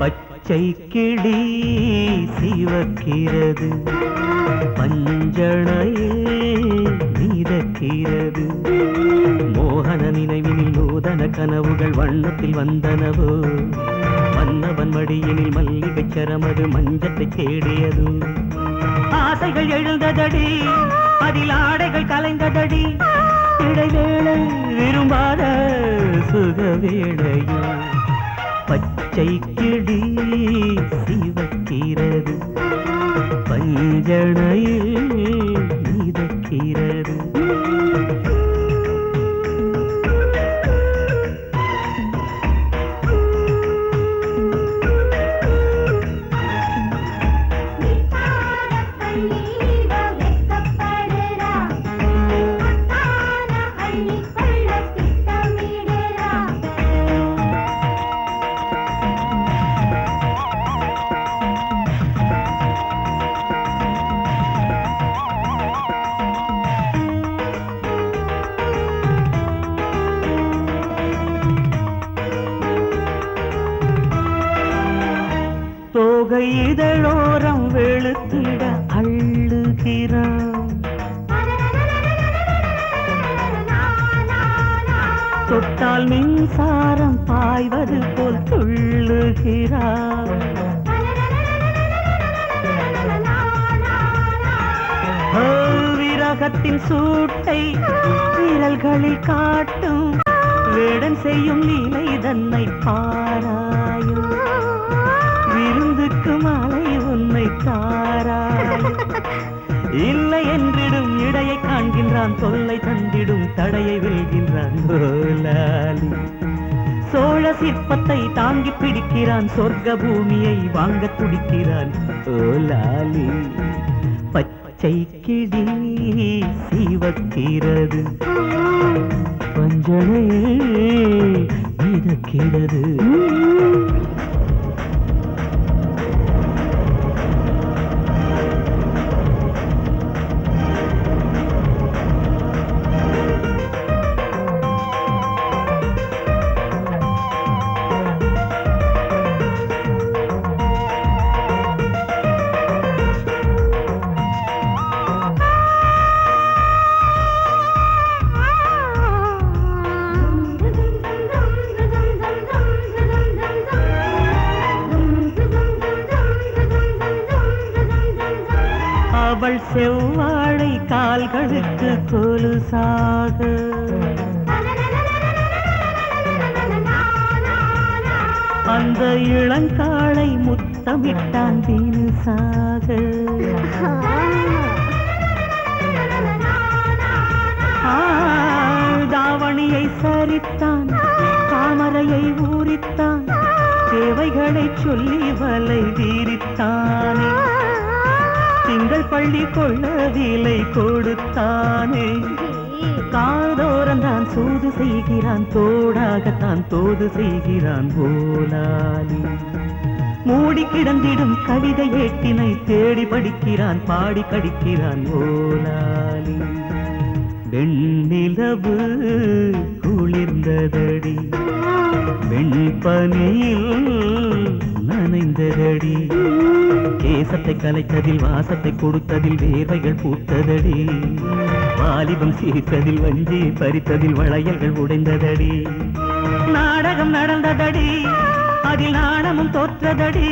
பச்சை கிளி சிவக்கிறது, பஞ்சணையில் மிதக்கிறது. மோகன நினைவினில் நூதன கனவுகள் வண்ணத்தில் வந்தனவோ, மன்னவன் மடியினில் மல்லிகை சரமது மஞ்சத்தை தேடியது. ஆசைகள் எழுந்ததடி, அதில் ஆடைகள் கலைந்ததடி, இடைவேளை விரும்பாத சுகவேளையோ. பச்சை கிளி சிவக்கிறது, பஞ்சணையில் மிதக்கிறது. தோகை இதழோரம் வெளுத்திட அள்ளுகிறான், தொட்டால் மின்சாரம் பாய்வது போல் துள்ளுகிறான். விரகத்தின் சூட்டை விரல்களில் காட்டும், வேடன் செய்யும் நிலை தன்னை பாராயும். விருந்துக்கு மாலை உன்னை தாராய், இல்லை என்றிடும் இடையை காண்கின்றான், தொல்லை தந்திடும் தடையை வெல்கின்றான். ஓலாலி சோழ சிற்பத்தை தாங்கி பிடிக்கிறான், சொர்க்க பூமியை வாங்க துடிக்கிறான். ஓலாலி பச்சை கிளி சிவக்கிறது, பஞ்சணையில் மிதக்கிறது. அவள் செவ்வாழை கால்களுக்கு கொலுசாக, அந்த இளங்காளை முத்தமிட்டான் தினுசாக. தாவணியை சரித்தான், தாமரையை ஊறித்தான், தேவைகளை சொல்லி வலை வீரித்தானே. திங்கள் பள்ளி கொள்ள விலை கொடுத்தானே. காதோரந்தான் சூது செய்கிறான், தோடாகத்தான் தோது செய்கிறான். போலாலி மூடி கிடந்திடும் கவிதை ஏட்டினை தேடி படிக்கிறான், பாடி கடிக்கிறான். ஓலாலி வெண்ணிலவு குளிர்ந்ததடி, வெண்பனியில் நனைந்ததடி, கேசத்தை கலைத்ததில் வாசத்தை கொடுத்ததில் வேர்வைகள் பூத்ததடி, வாலிபம் சிரித்ததில் வஞ்சி பறித்ததில் வளையல்கள் உடைந்ததடி. நாடகம் நடந்ததடி, அதில் நாணமும் தோற்றதடி.